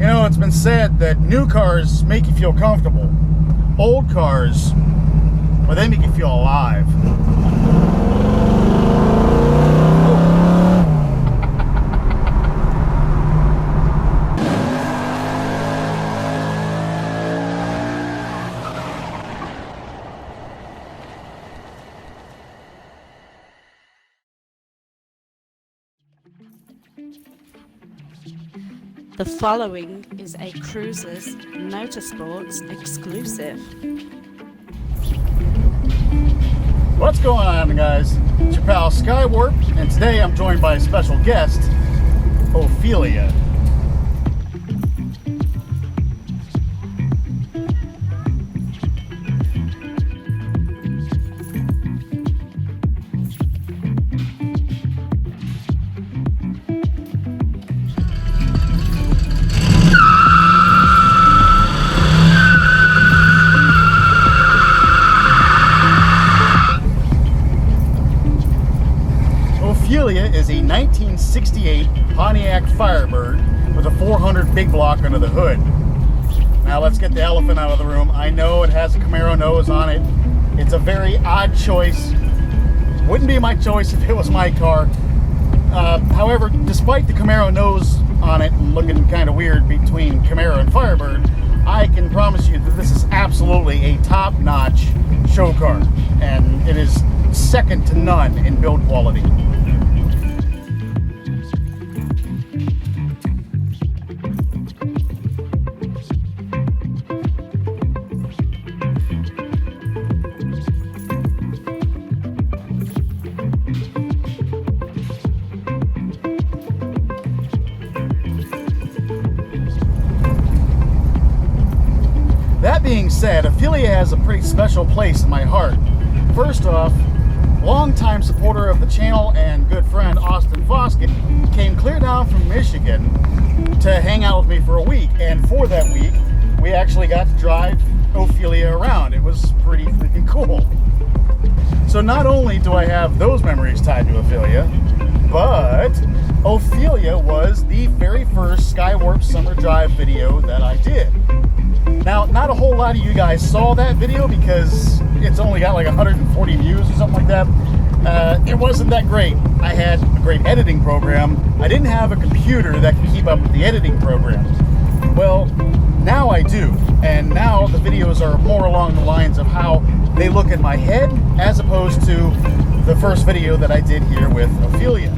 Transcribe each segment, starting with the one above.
You know, it's been said that new cars make you feel comfortable. Old cars, well, they make you feel alive. The following is a Cruisers Motorsports exclusive. What's going on, guys? It's your pal Skywarp, and today I'm joined by a special guest, Ophelia. Ophelia is a 1968 Pontiac Firebird with a 400 big block under the hood. Now let's get the elephant out of the room. I know it has a Camaro nose on it. It's a very odd choice. Wouldn't be my choice if it was my car. However, despite the Camaro nose on it and looking kind of weird between Camaro and Firebird, I can promise you that this is absolutely a top-notch show car, and it is second to none in build quality. That being said, Ophelia has a pretty special place in my heart. First off, longtime supporter of the channel and good friend Austin Foskett came clear down from Michigan to hang out with me for a week, and for that week we actually got to drive Ophelia around. It was pretty freaking cool. So not only do I have those memories tied to Ophelia, but Ophelia was the very first Skywarps Summer Drive video that I did. Now, not a whole lot of you guys saw that video because it's only got like 140 views or something like that. It wasn't that great. I had a great editing program. I didn't have a computer that could keep up with the editing program. Well, now I do. And now the videos are more along the lines of how they look in my head as opposed to the first video that I did here with Ophelia.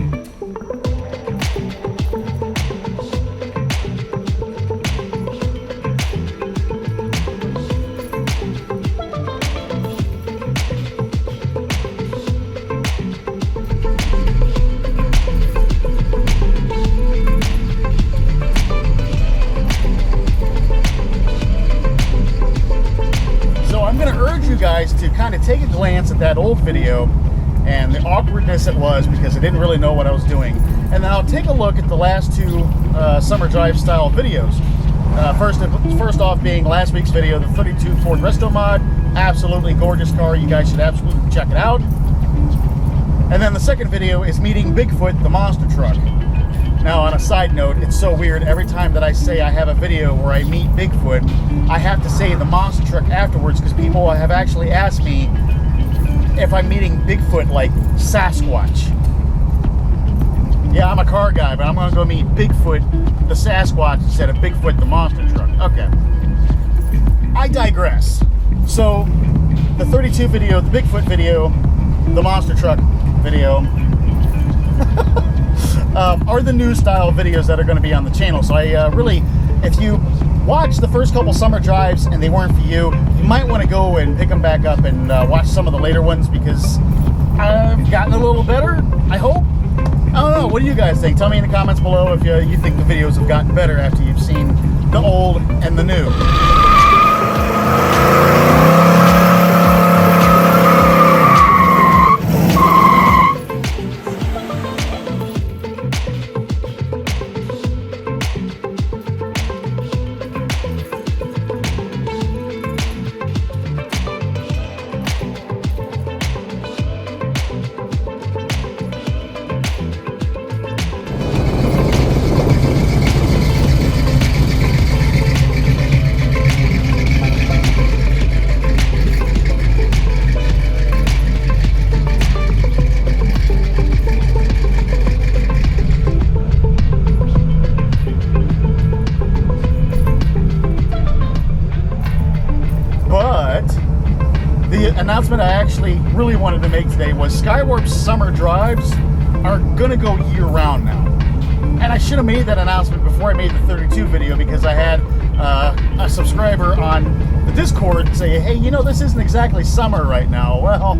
Guys to kind of take a glance at that old video and the awkwardness it was because I didn't really know what I was doing, and then I'll take a look at the last two summer drive style videos. First off being last week's video, the 32 Ford Resto Mod, absolutely gorgeous car. You guys should absolutely check it out. And then the second video is meeting Bigfoot, the monster truck. Now, on a side note, it's so weird. Every time that I say I have a video where I meet Bigfoot, I have to say the monster truck afterwards because people have actually asked me if I'm meeting Bigfoot like Sasquatch. Yeah, I'm a car guy, but I'm going to go meet Bigfoot, the Sasquatch, instead of Bigfoot, the monster truck. Okay. I digress. So, the 32 video, the Bigfoot video, the monster truck video, are the new style videos that are going to be on the channel. So I really, if you watch the first couple summer drives and they weren't for you, you might want to go and pick them back up and watch some of the later ones because I've gotten a little better, I hope. I don't know, what do you guys think? Tell me in the comments below if you think the videos have gotten better after you've seen the old and the new. announcement I actually really wanted to make today was Skywarps Summer Drives are gonna go year-round now. And I should have made that announcement before I made the 32 video, because I had a subscriber on the Discord say, hey, you know, this isn't exactly summer right now. Well,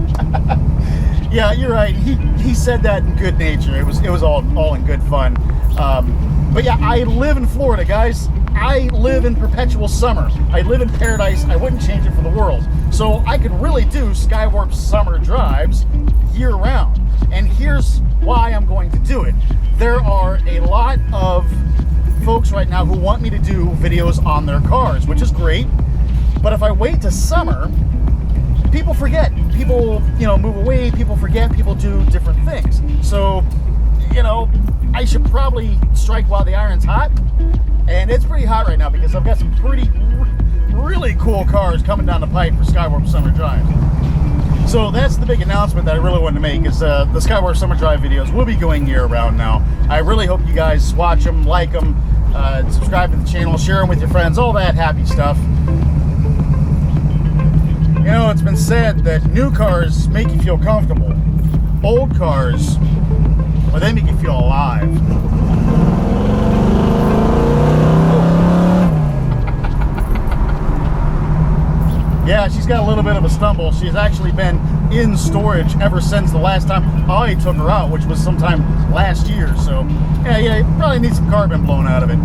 yeah, you're right. He said that in good nature. It was all in good fun. But yeah, I live in Florida, guys. I live in perpetual summer. I live in paradise. I wouldn't change it for the world. So I could really do Skywarps Summer Drives year-round. And here's why I'm going to do it. There are a lot of folks right now who want me to do videos on their cars, which is great. But if I wait to summer, people forget. People, you know, move away, people forget, people do different things. So, you know, I should probably strike while the iron's hot. And it's pretty hot right now because I've got some really cool cars coming down the pipe for Skywarps Summer Drive. So that's the big announcement that I really wanted to make, is the Skywarps Summer Drive videos will be going year-round now. I really hope you guys watch them, like them, subscribe to the channel, share them with your friends, all that happy stuff. You know, it's been said that new cars make you feel comfortable. Old cars, well, they make you feel alive. Yeah, she's got a little bit of a stumble. She's actually been in storage ever since the last time I took her out, which was sometime last year. So, yeah, you probably need some carbon blown out of it.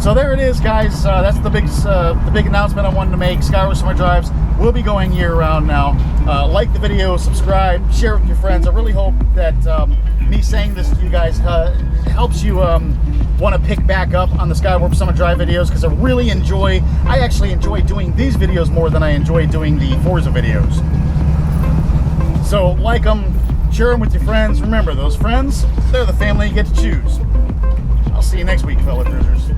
So there it is, guys. That's the big announcement I wanted to make. Skywarps Summer Drives will be going year-round now. Like the video, subscribe, share it with your friends. I really hope that me saying this to you guys helps you want to pick back up on the Skywarps Summer Drive videos, because I actually enjoy doing these videos more than I enjoy doing the Forza videos. So like them, share them with your friends. Remember, those friends, they're the family you get to choose. I'll see you next week, fellow cruisers.